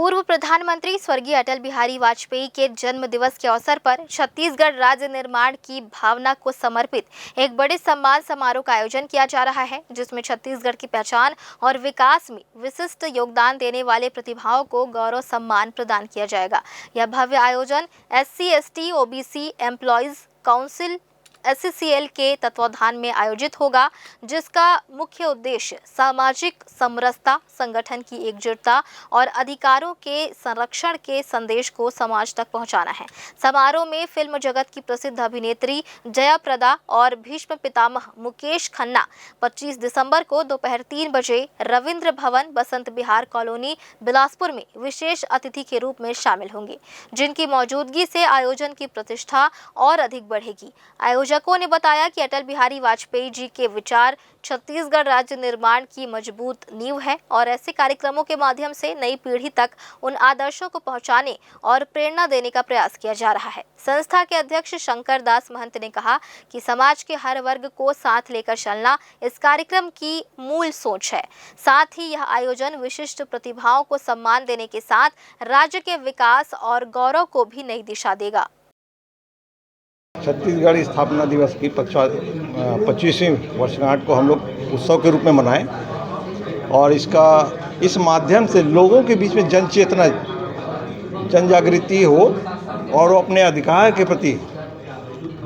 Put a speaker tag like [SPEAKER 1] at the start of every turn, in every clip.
[SPEAKER 1] पूर्व प्रधानमंत्री स्वर्गीय अटल बिहारी वाजपेयी के जन्म दिवस के अवसर पर छत्तीसगढ़ राज्य निर्माण की भावना को समर्पित एक बड़े सम्मान समारोह का आयोजन किया जा रहा है, जिसमें छत्तीसगढ़ की पहचान और विकास में विशिष्ट योगदान देने वाले प्रतिभाओं को गौरव सम्मान प्रदान किया जाएगा। यह भव्य आयोजन SC/ST OBC employees council SCCL के तत्वाधान में आयोजित होगा, जिसका मुख्य उद्देश्य सामाजिक समरसता, संगठन की एकजुटता और अधिकारों के संरक्षण के संदेश को समाज तक पहुंचाना है। समारोह में फिल्म जगत की प्रसिद्ध अभिनेत्री जया प्रदा और भीष्म पितामह मुकेश खन्ना 25 दिसंबर को दोपहर 3 बजे रविंद्र भवन, बसंत विहार कॉलोनी, बिलासपुर में विशेष अतिथि के रूप में शामिल होंगे, जिनकी मौजूदगी से आयोजन की प्रतिष्ठा और अधिक बढ़ेगी। आयोजकों ने बताया कि अटल बिहारी वाजपेयी जी के विचार छत्तीसगढ़ राज्य निर्माण की मजबूत नींव है और ऐसे कार्यक्रमों के माध्यम से नई पीढ़ी तक उन आदर्शों को पहुंचाने और प्रेरणा देने का प्रयास किया जा रहा है। संस्था के अध्यक्ष शंकर दास महंत ने कहा कि समाज के हर वर्ग को साथ लेकर चलना इस कार्यक्रम की मूल सोच है। साथ ही यह आयोजन विशिष्ट प्रतिभाओं को सम्मान देने के साथ राज्य के विकास और गौरव को भी नई दिशा देगा।
[SPEAKER 2] छत्तीसगढ़ स्थापना दिवस की 25वीं वर्षगांठ को हम लोग उत्सव के रूप में मनाएं और इस माध्यम से लोगों के बीच में जन चेतना, जन जागृति हो और वो अपने अधिकार के प्रति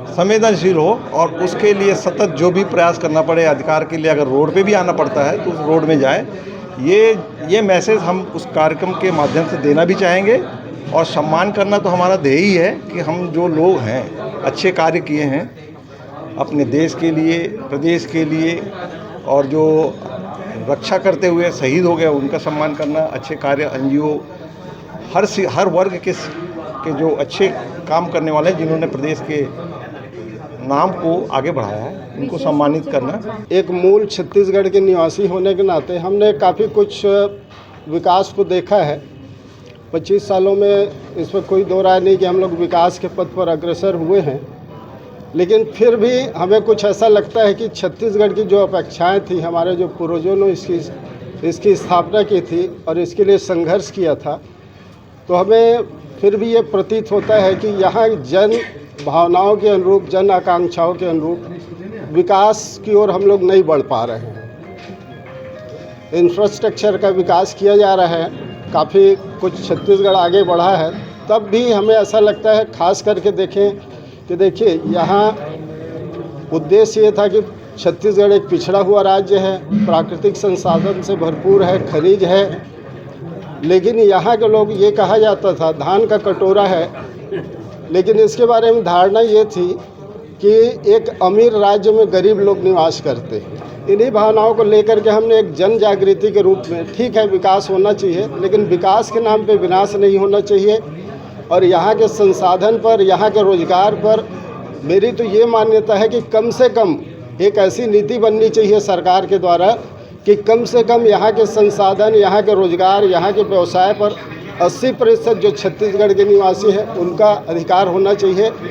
[SPEAKER 2] संवेदनशील हो और उसके लिए सतत जो भी प्रयास करना पड़े अधिकार के लिए, अगर रोड पे भी आना पड़ता है तो उस रोड में जाए। ये मैसेज हम उस कार्यक्रम के माध्यम से देना भी चाहेंगे और सम्मान करना तो हमारा ध्येय ही है कि हम जो लोग हैं अच्छे कार्य किए हैं अपने देश के लिए, प्रदेश के लिए और जो रक्षा करते हुए शहीद हो गए उनका सम्मान करना, अच्छे कार्य NGO हर वर्ग के जो अच्छे काम करने वाले हैं जिन्होंने प्रदेश के नाम को आगे बढ़ाया है उनको सम्मानित करना।
[SPEAKER 3] एक मूल छत्तीसगढ़ के निवासी होने के नाते हमने काफ़ी कुछ विकास को देखा है। 25 सालों में इसमें कोई दो राय नहीं कि हम लोग विकास के पथ पर अग्रसर हुए हैं, लेकिन फिर भी हमें कुछ ऐसा लगता है कि छत्तीसगढ़ की जो अपेक्षाएं थी, हमारे जो पूर्वजों ने इसकी स्थापना की थी और इसके लिए संघर्ष किया था, तो हमें फिर भी ये प्रतीत होता है कि यहाँ जन भावनाओं के अनुरूप, जन आकांक्षाओं के अनुरूप विकास की ओर हम लोग नहीं बढ़ पा रहे हैं। इंफ्रास्ट्रक्चर का विकास किया जा रहा है, काफ़ी कुछ छत्तीसगढ़ आगे बढ़ा है, तब भी हमें ऐसा लगता है, खास करके देखिए यहाँ उद्देश्य ये था कि छत्तीसगढ़ एक पिछड़ा हुआ राज्य है, प्राकृतिक संसाधन से भरपूर है, खनिज है, लेकिन यहाँ के लोग ये कहा जाता था धान का कटोरा है, लेकिन इसके बारे में धारणा ये थी कि एक अमीर राज्य में गरीब लोग निवास करते हैं। इन्हीं भावनाओं को लेकर के हमने एक जन जागृति के रूप में, ठीक है विकास होना चाहिए, लेकिन विकास के नाम पे विनाश नहीं होना चाहिए और यहाँ के संसाधन पर, यहाँ के रोजगार पर मेरी तो ये मान्यता है कि कम से कम एक ऐसी नीति बननी चाहिए सरकार के द्वारा कि कम से कम यहाँ के संसाधन, यहाँ के रोजगार, यहाँ के व्यवसाय पर 80% जो छत्तीसगढ़ के निवासी हैं उनका अधिकार होना चाहिए।